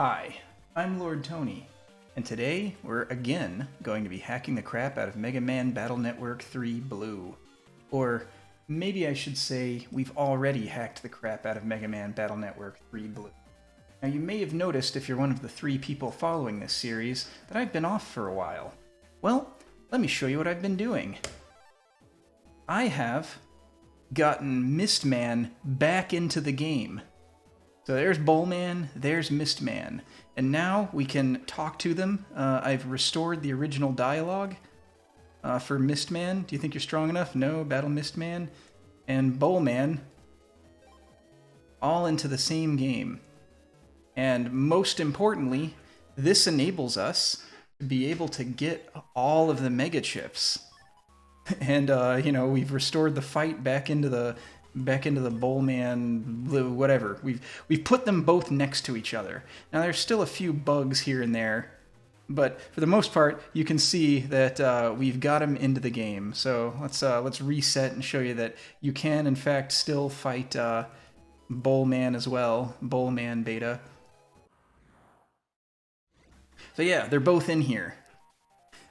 Hi, I'm Lord Tony, and today we're again going to be hacking the crap out of MegaMan Battle Network 3 Blue. Or maybe I should say we've already hacked the crap out of MegaMan Battle Network 3 Blue. Now you may have noticed if you're one of the 3 people following this series that I've been off for a while. Well, let me show you what I've been doing. I have gotten MistMan back into the game. So there's Bowlman, there's MistMan, and now we can talk to them. I've restored the original dialogue for MistMan. Do you think you're strong enough? No, battle MistMan. And Bowlman, all into the same game. And most importantly, this enables us to be able to get all of the mega chips. And, we've restored the fight back into the Bowlman, whatever. We've put them both next to each other. Now there's still a few bugs here and there, but for the most part, you can see that we've got them into the game. So let's reset and show you that you can in fact still fight Bowlman as well, Bowlman Beta. So yeah, they're both in here.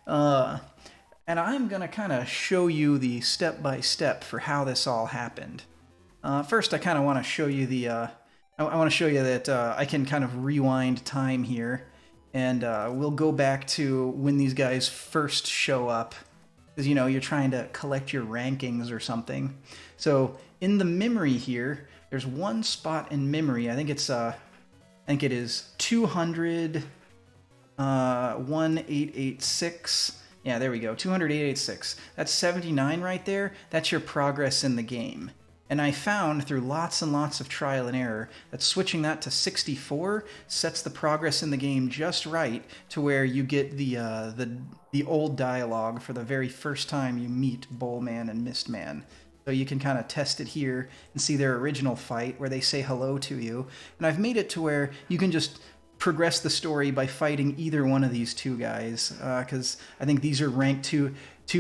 And I'm going to kind of show you the step-by-step for how this all happened. First, I kind of want to show you I want to show you that I can kind of rewind time here, and we'll go back to when these guys first show up, because you're trying to collect your rankings or something. So in the memory here, there's one spot in memory. I think it is 200 1886. Yeah, there we go, 208.86. That's 79 right there. That's your progress in the game. And I found through lots and lots of trial and error that switching that to 64 sets the progress in the game just right to where you get the old dialogue for the very first time you meet Bowlman and MistMan. So you can kind of test it here and see their original fight where they say hello to you. And I've made it to where you can just progress the story by fighting either one of these two guys, because I think these are ranked two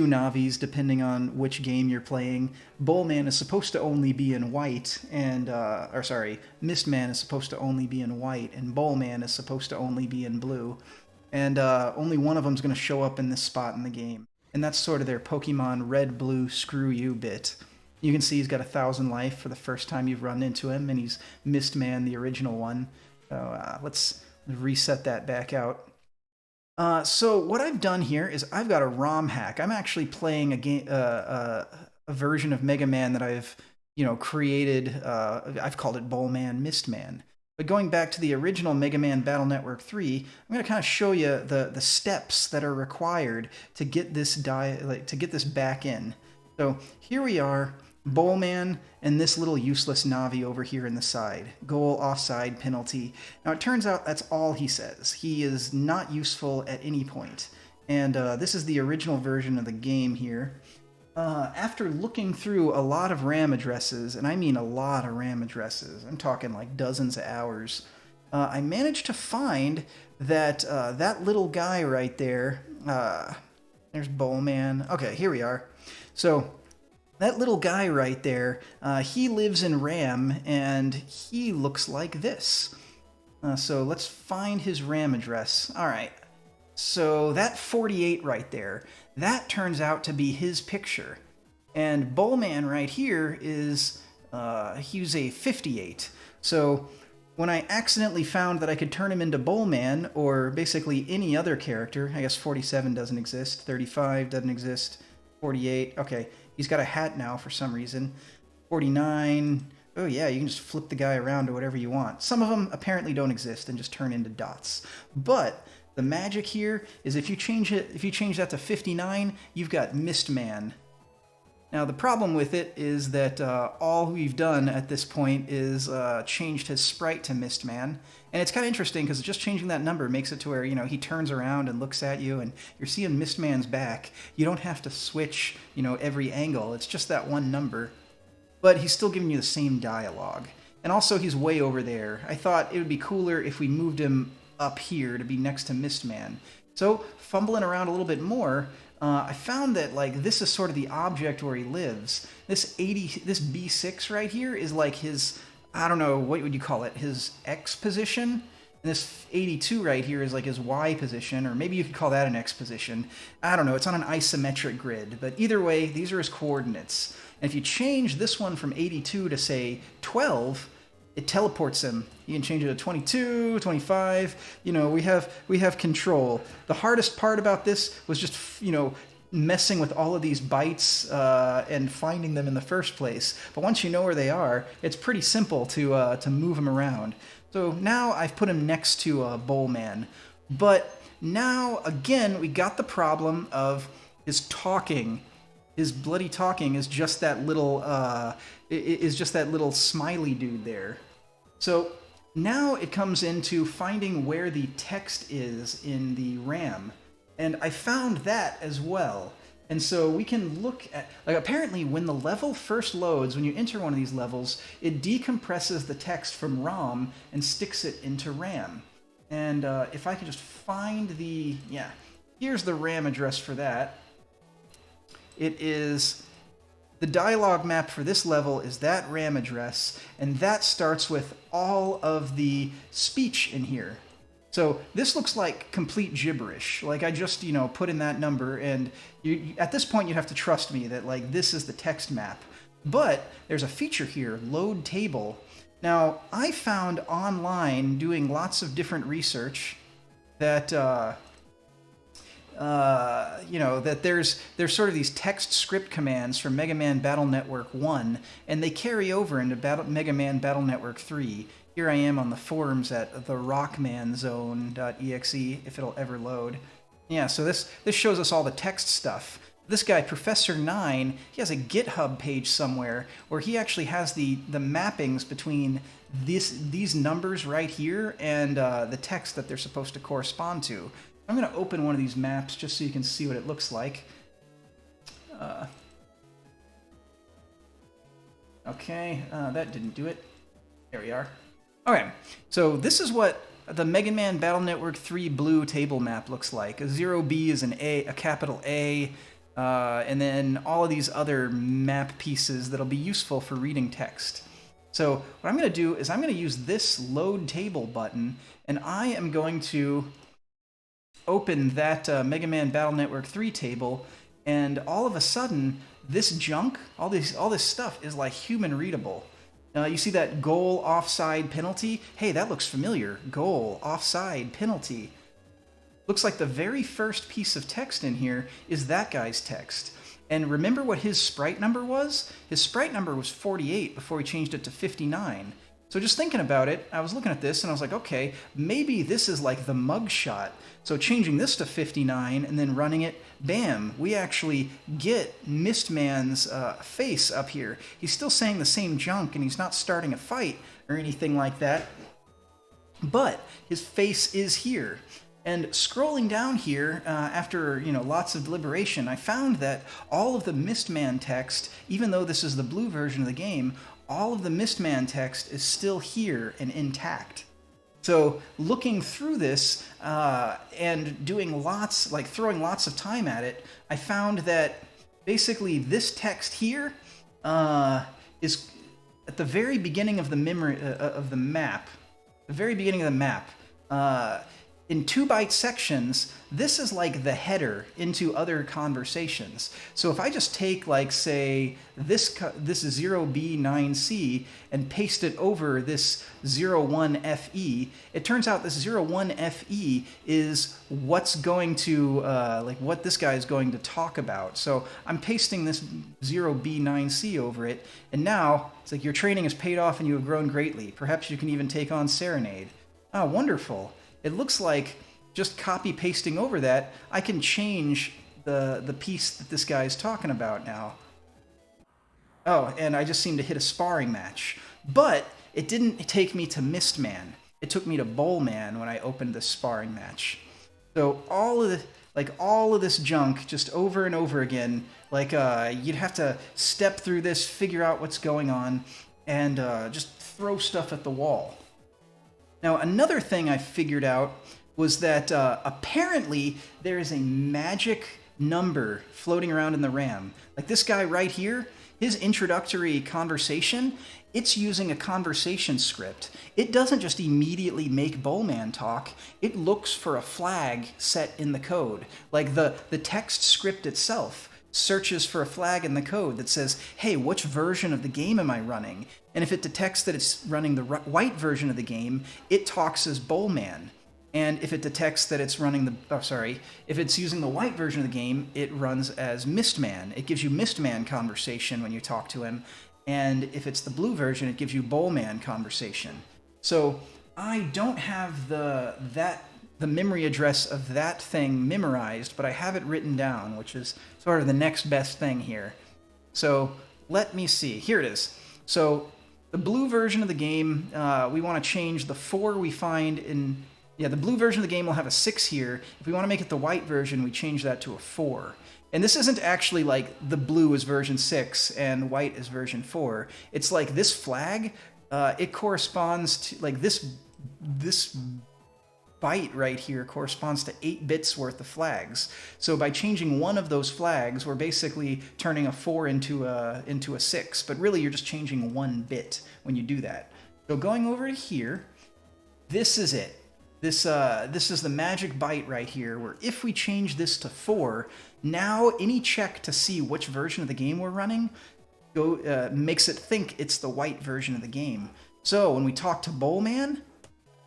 Navis depending on which game you're playing. Bowlman is supposed to only be in white, and MistMan is supposed to only be in white, and Bowlman is supposed to only be in blue. And only one of them's going to show up in this spot in the game. And that's sort of their Pokemon red, blue, screw you bit. You can see he's got 1,000 life for the first time you've run into him, and he's MistMan, the original one. So let's reset that back out. So what I've done here is I've got a ROM hack. I'm actually playing a game, a version of MegaMan that I've created. I've called it Bowlman MistMan. But going back to the original MegaMan Battle Network 3, I'm going to kind of show you the steps that are required to get this back in. So here we are. Bowlman and this little useless Navi over here in the side. Goal, offside, penalty. Now it turns out that's all he says. He is not useful at any point. And this is the original version of the game here. After looking through a lot of RAM addresses, and I mean a lot of RAM addresses, I'm talking like dozens of hours, I managed to find that that little guy right there, there's Bowlman. Okay, here we are. So that little guy right there, he lives in RAM, and he looks like this. So let's find his RAM address. All right. So that 48 right there, that turns out to be his picture. And Bowlman right here is, he's a 58. So when I accidentally found that I could turn him into Bowlman, or basically any other character, I guess 47 doesn't exist, 35 doesn't exist, 48, okay. He's got a hat now for some reason. 49. Oh yeah, you can just flip the guy around to whatever you want. Some of them apparently don't exist and just turn into dots. But the magic here is if you change that to 59, you've got MistMan. Now the problem with it is that all we've done at this point is changed his sprite to MistMan. And it's kind of interesting because just changing that number makes it to where, he turns around and looks at you and you're seeing MistMan's back. You don't have to switch, every angle. It's just that one number. But he's still giving you the same dialogue. And also he's way over there. I thought it would be cooler if we moved him up here to be next to MistMan. So fumbling around a little bit more, I found that this is sort of the object where he lives. This B6 right here is like his, I don't know, what would you call it? His X position. And this 82 right here is like his Y position, or maybe you could call that an X position. I don't know, it's on an isometric grid, but either way, these are his coordinates. And if you change this one from 82 to, say, 12, it teleports him. You can change it to 22, 25. You know, we have control. The hardest part about this was just, you know, messing with all of these bytes and finding them in the first place. But once you know where they are, it's pretty simple to move them around. So now I've put him next to Bowlman. But now, again, we got the problem of his talking. His bloody talking is just that little smiley dude there. So now it comes into finding where the text is in the RAM. And I found that as well. And so we can look at, like, apparently when the level first loads, when you enter one of these levels, it decompresses the text from ROM and sticks it into RAM. And if I could just find the, yeah, here's the RAM address for that. It is, the dialog map for this level is that RAM address, and that starts with all of the speech in here. So this looks like complete gibberish. Like, I just, you know, put in that number, and you, at this point you have to trust me that, like, this is the text map. But there's a feature here, load table. Now, I found online, doing lots of different research, that you know, that there's sort of these text script commands from MegaMan Battle Network 1, and they carry over into MegaMan Battle Network 3. Here I am on the forums at the rockmanzone.exe, if it'll ever load. Yeah, so this shows us all the text stuff. This guy, Professor 9, he has a GitHub page somewhere where he actually has the mappings between these numbers right here and the text that they're supposed to correspond to. I'm going to open one of these maps just so you can see what it looks like. Okay, that didn't do it. There we are. Okay, so this is what the MegaMan Battle Network 3 blue table map looks like. A 0B is an A, a capital A, and then all of these other map pieces that'll be useful for reading text. So what I'm going to do is I'm going to use this load table button, and I am going to open that MegaMan Battle Network 3 table, and all of a sudden, this junk, all this stuff is like human readable. You see that goal offside penalty? Hey, that looks familiar. Goal offside penalty. Looks like the very first piece of text in here is that guy's text. And remember what his sprite number was? His sprite number was 48 before we changed it to 59. So just thinking about it, I was looking at this and I was like, okay, maybe this is like the mugshot. So changing this to 59 and then running it, bam, we actually get MistMan's face up here. He's still saying the same junk and he's not starting a fight or anything like that, but his face is here. And scrolling down here, after, you know, lots of deliberation, I found that all of the MistMan text, even though this is the blue version of the game, all of the MistMan text is still here and intact. So looking through this and doing lots, like throwing lots of time at it, I found that basically this text here is at the very beginning of the memory of the map. The very beginning of the map. In 2-byte sections, this is like the header into other conversations. So if I just take, like, say, this 0B9C and paste it over this 01FE, it turns out this 01FE is what's going to, like, what this guy is going to talk about. So I'm pasting this 0B9C over it, and now it's like your training has paid off and you have grown greatly. Perhaps you can even take on Serenade. Ah, wonderful. It looks like just copy pasting over that, I can change the piece that this guy is talking about now. Oh, and I just seemed to hit a sparring match. But it didn't take me to MistMan. It took me to Bowlman when I opened this sparring match. So all of this junk just over and over again, like you'd have to step through this, figure out what's going on, and just throw stuff at the wall. Now, another thing I figured out was that apparently there is a magic number floating around in the RAM. Like this guy right here, his introductory conversation it's using a conversation script. It doesn't just immediately make Bowman talk. It looks for a flag set in the code. Like the text script itself searches for a flag in the code that says, hey, which version of the game am I running? And if it detects that it's running the white version of the game, it talks as Bowman. And if it detects that it's running if it's using the white version of the game, it runs as MistMan. It gives you MistMan conversation when you talk to him. And if it's the blue version, it gives you Bowman conversation. So I don't have the memory address of that thing memorized, but I have it written down, which is sort of the next best thing here. So let me see. Here it is. So the blue version of the game, we want to change the 4 we find in... Yeah, the blue version of the game will have a 6 here. If we want to make it the white version, we change that to a 4. And this isn't actually like the blue is version 6 and white is version 4. It's like this flag, it corresponds to, like this byte right here corresponds to 8 bits worth of flags. So by changing one of those flags, we're basically turning a 4 into a 6. But really, you're just changing 1 bit when you do that. So going over to here, this is it. This is the magic byte right here, where if we change this to 4, now any check to see which version of the game we're running makes it think it's the white version of the game. So when we talk to Bowman,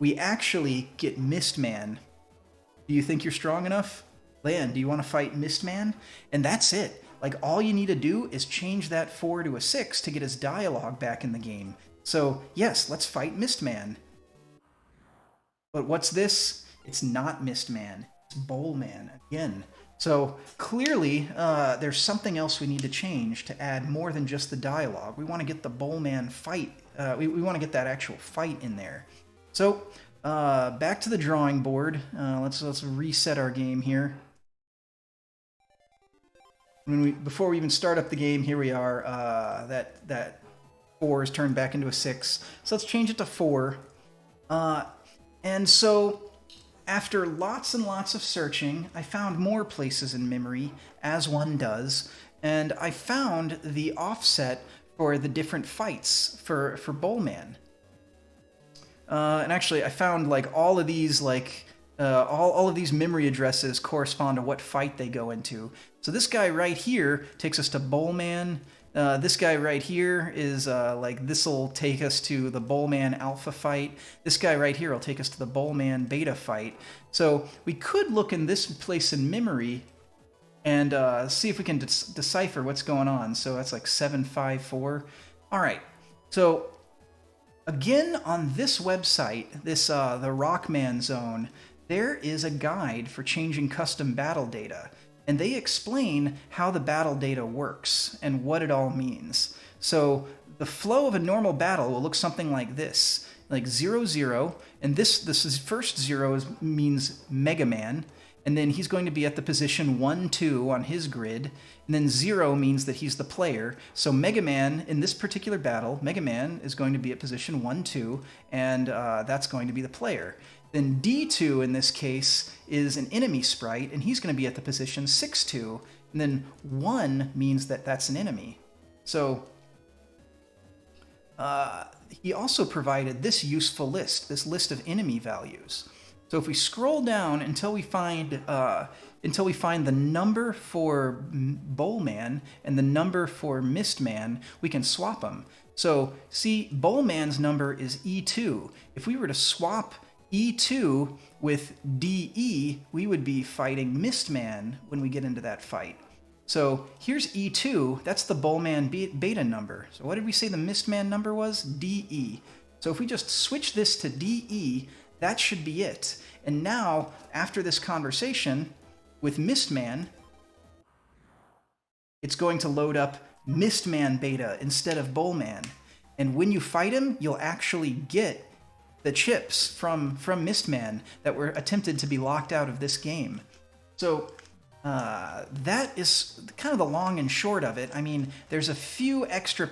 we actually get MistMan. Do you think you're strong enough? Lan, do you want to fight MistMan? And that's it. Like, all you need to do is change that 4 to a 6 to get his dialogue back in the game. So yes, let's fight MistMan. But what's this? It's not MistMan. It's Bowman again. So clearly, there's something else we need to change to add more than just the dialogue. We want to get the Bowman fight. We want to get that actual fight in there. So back to the drawing board. Let's reset our game here. Before we even start up the game, here we are. That 4 is turned back into a 6. So let's change it to 4. And so, after lots and lots of searching, I found more places in memory, as one does, and I found the offset for the different fights for Bowman. And actually, I found like all of these all of these memory addresses correspond to what fight they go into. So this guy right here takes us to Bowman. This guy right here is this will take us to the Bowman Alpha fight. This guy right here will take us to the Bowman Beta fight. So we could look in this place in memory and see if we can decipher what's going on. So that's like 754. All right. So again, on this website, this the Rockman Zone, there is a guide for changing custom battle data. And they explain how the battle data works and what it all means. So the flow of a normal battle will look something like this, like 0, 0, and this is first 0 means MegaMan, and then he's going to be at the position 1, 2 on his grid, and then 0 means that he's the player. So MegaMan, in this particular battle, MegaMan is going to be at position 1, 2, and that's going to be the player. Then D2 in this case is an enemy sprite, and he's going to be at the position 6-2, and then 1 means that that's an enemy. So he also provided this useful list, this list of enemy values. So if we scroll down until we find the number for Bowman and the number for MistMan, we can swap them. So see, Bowman's number is E2. If we were to swap E2 with DE, we would be fighting MistMan when we get into that fight. So here's E2, that's the Bowman beta number. So what did we say the MistMan number was? DE. So if we just switch this to DE, that should be it. And now, after this conversation with MistMan, it's going to load up MistMan beta instead of Bowman. And when you fight him, you'll actually get the chips from MistMan that were attempted to be locked out of this game. So that is kind of the long and short of it. I mean, there's a few extra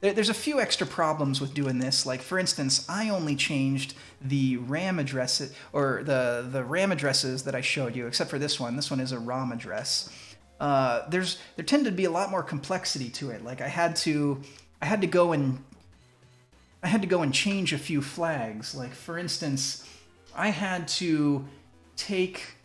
there's a few extra problems with doing this. Like, for instance, I only changed the RAM address, or the RAM addresses that I showed you, except for this one. This one is a ROM address. There tended to be a lot more complexity to it. Like, I had to go and I had to go and change a few flags. Like, for instance, I had to take...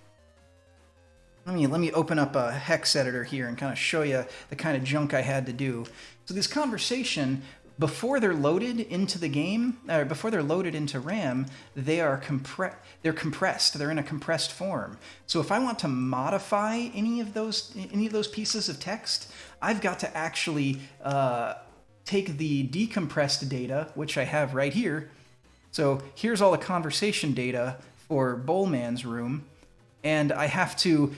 Let me open up a hex editor here and kind of show you the kind of junk I had to do. So this conversation, before they're loaded into the game, or before they're loaded into RAM, they're compressed. They're in a compressed form. So if I want to modify any of those pieces of text, I've got to actually take the decompressed data, which I have right here. So here's all the conversation data for Bowlman's room, and I have to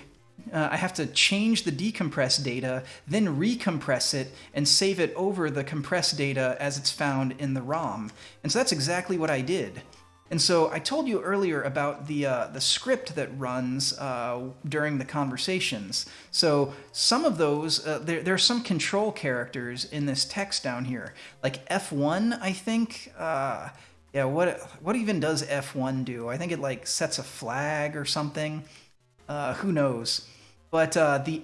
change the decompressed data, then recompress it, and save it over the compressed data as it's found in the ROM. And so that's exactly what I did. And so I told you earlier about the script that runs during the conversations. So some of those, there are some control characters in this text down here. Like F1, I think. Yeah, what even does F1 do? I think it like sets a flag or something. Who knows? But the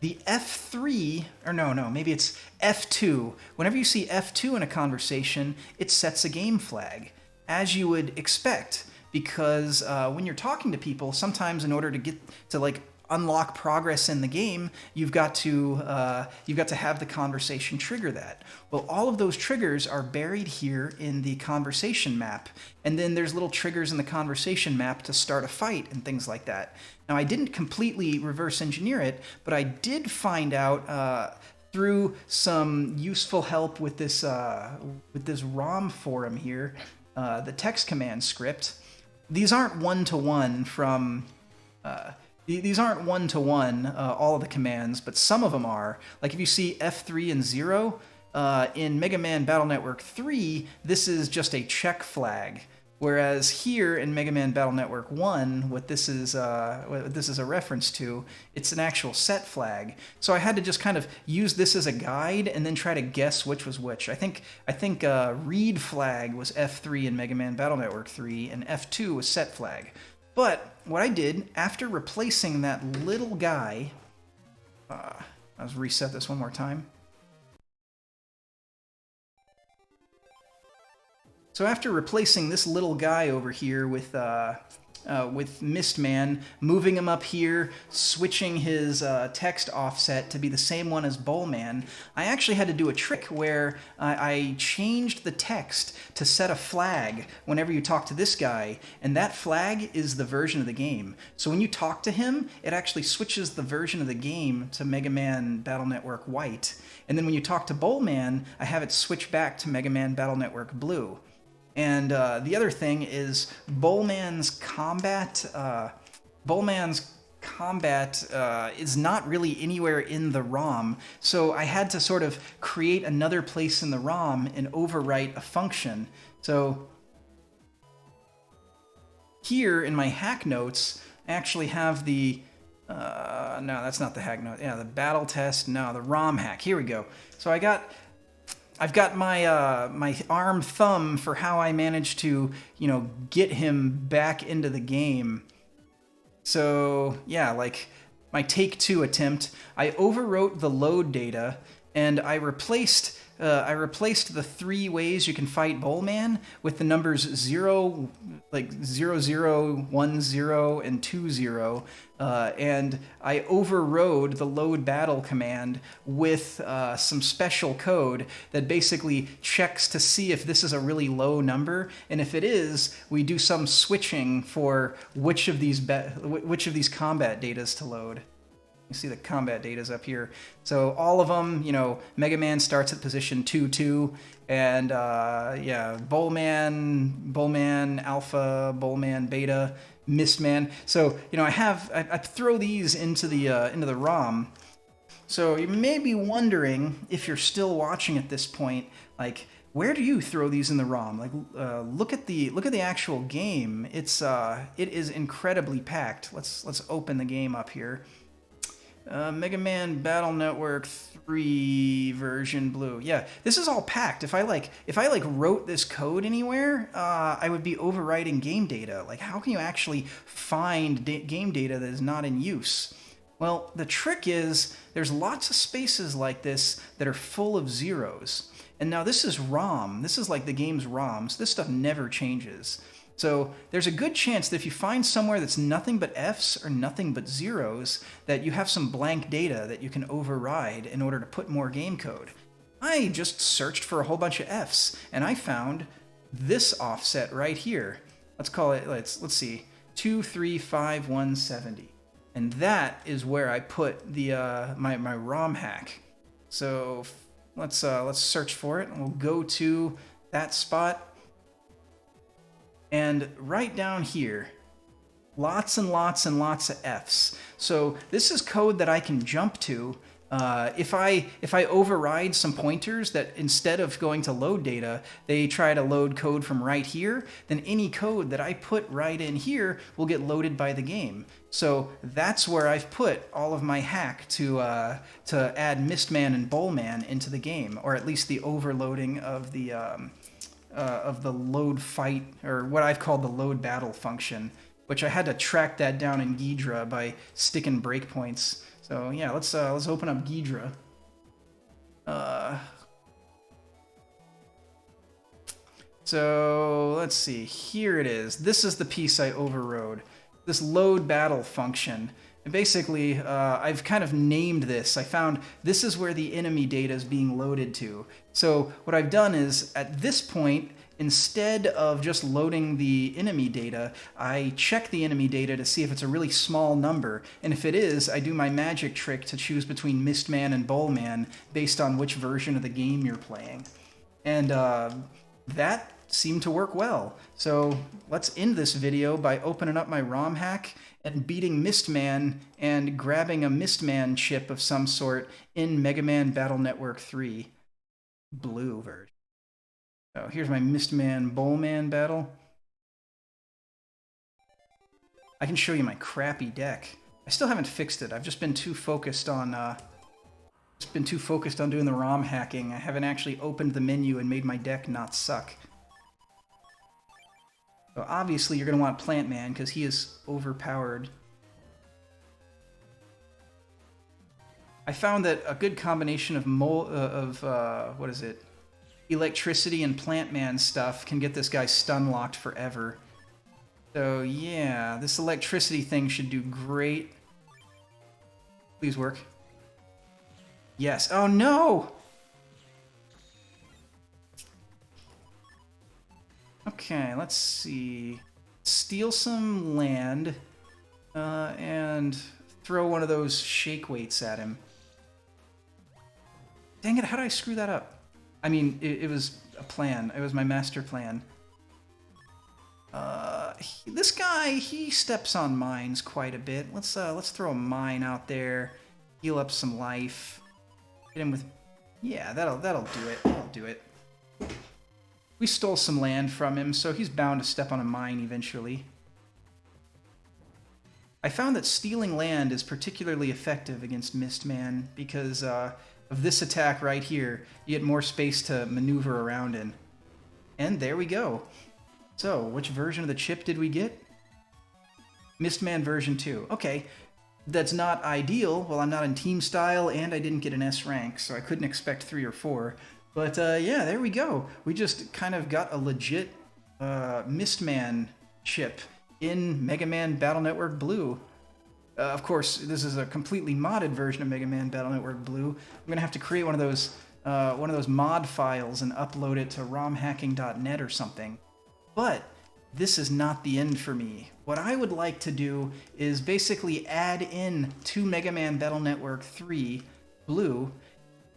F3, or no, maybe it's F2. Whenever you see F2 in a conversation, it sets a game flag, as you would expect, because when you're talking to people, sometimes in order to get to like unlock progress in the game, you've got to have the conversation trigger that. Well, all of those triggers are buried here in the conversation map, and then there's little triggers in the conversation map to start a fight and things like that. Now, I didn't completely reverse engineer it, but I did find out through some useful help with this ROM forum here, the text command script. These aren't one-to-one from... These aren't one-to-one, all of the commands, but some of them are. Like if you see F3 and 0, in MegaMan Battle Network 3, this is just a check flag. Whereas here in MegaMan Battle Network 1, what this is a reference to, it's an actual set flag. So I had to just kind of use this as a guide and then try to guess which was which. I think read flag was F3 in MegaMan Battle Network 3, and F2 was set flag. But what I did, after replacing that little guy... Let's reset this one more time. So after replacing this little guy over here with MistMan, moving him up here, switching his text offset to be the same one as Bowlman, I actually had to do a trick where I changed the text to set a flag whenever you talk to this guy, and that flag is the version of the game. So when you talk to him, it actually switches the version of the game to MegaMan Battle Network White. And then when you talk to Bowlman, I have it switch back to MegaMan Battle Network Blue. And the other thing is Bowlman's combat is not really anywhere in the ROM, so I had to sort of create another place in the ROM and overwrite a function. So here in my hack notes, I actually have the no, that's not the hack note. Yeah, the battle test. No, the ROM hack. Here we go. So I've got my my ARM thumb for how I managed to, get him back into the game. So yeah, like my take 2 attempt, I overwrote the load data and I replaced the 3 ways you can fight Bowlman with the numbers 0, like 0, 0, 1, 0, and 2, 0. And I overrode the load battle command with some special code that basically checks to see if this is a really low number, and if it is, we do some switching for which of these combat datas to load. You see the combat data's up here. So all of them, MegaMan starts at position 2-2, and yeah, Bowlman Alpha, Bowlman Beta, MistMan. So I throw these into the ROM. So you may be wondering, if you're still watching at this point, like, where do you throw these in the ROM? Like, look at the actual game. It is incredibly packed. Let's open the game up here. MegaMan Battle Network 3 version blue. Yeah, this is all packed. If I wrote this code anywhere, I would be overwriting game data. Like, how can you actually find game data that is not in use? Well, the trick is there's lots of spaces like this that are full of zeros. And now this is ROM. This is like the game's ROM, so this stuff never changes. So there's a good chance that if you find somewhere that's nothing but Fs or nothing but zeros, that you have some blank data that you can override in order to put more game code. I just searched for a whole bunch of Fs, and I found this offset right here. Let's call it, let's see, 235170. And that is where I put the my ROM hack. So let's search for it, and we'll go to that spot. And right down here, lots and lots and lots of Fs. So this is code that I can jump to. If I override some pointers that instead of going to load data, they try to load code from right here, then any code that I put right in here will get loaded by the game. So that's where I've put all of my hack to add MistMan and Bowlman into the game, or at least the overloading of the load fight, or what I've called the load battle function, which I had to track that down in Ghidra by sticking breakpoints. So yeah, let's open up Ghidra. So let's see, here it is. This is the piece I overrode, this load battle function. And basically, I've kind of named this. I found this is where the enemy data is being loaded to. So what I've done is, at this point, instead of just loading the enemy data, I check the enemy data to see if it's a really small number. And if it is, I do my magic trick to choose between MistMan and Bowlman based on which version of the game you're playing. And that seemed to work well. So let's end this video by opening up my ROM hack and beating MistMan and grabbing a MistMan chip of some sort in MegaMan Battle Network 3 blue version. So here's my MistMan Bowlman battle. I can show you my crappy deck. I still haven't fixed it. I've just been too focused on doing the ROM hacking. I haven't actually opened the menu and made my deck not suck. So obviously you're going to want Plant Man because he is overpowered. I found that a good combination of what is it? Electricity and Plant Man stuff can get this guy stun locked forever. So yeah, this electricity thing should do great. Please work. Yes. Oh no! Okay, let's see. Steal some land and throw one of those shake weights at him. Dang it, how did I screw that up? I mean, it was a plan. It was my master plan. This guy, he steps on mines quite a bit. Let's throw a mine out there, heal up some life, hit him with, yeah, that'll do it. That'll do it. We stole some land from him, so he's bound to step on a mine eventually. I found that stealing land is particularly effective against MistMan because of this attack right here. You get more space to maneuver around in. And there we go. So, which version of the chip did we get? MistMan version 2. Okay, that's not ideal. Well, I'm not in team style, and I didn't get an S rank, so I couldn't expect 3 or 4. But yeah, there we go. We just kind of got a legit MistMan chip in MegaMan Battle Network Blue. Of course, this is a completely modded version of MegaMan Battle Network Blue. I'm gonna have to create one of those mod files and upload it to romhacking.net or something. But this is not the end for me. What I would like to do is basically add in to MegaMan Battle Network 3 Blue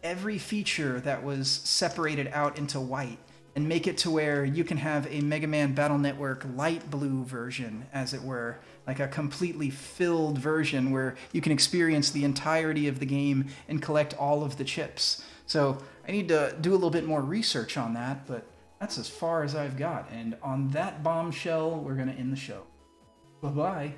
every feature that was separated out into white and make it to where you can have a MegaMan Battle Network light blue version, as it were, like a completely filled version where you can experience the entirety of the game and collect all of the chips. So I need to do a little bit more research on that, but that's as far as I've got. And on that bombshell, we're going to end the show. Bye-bye.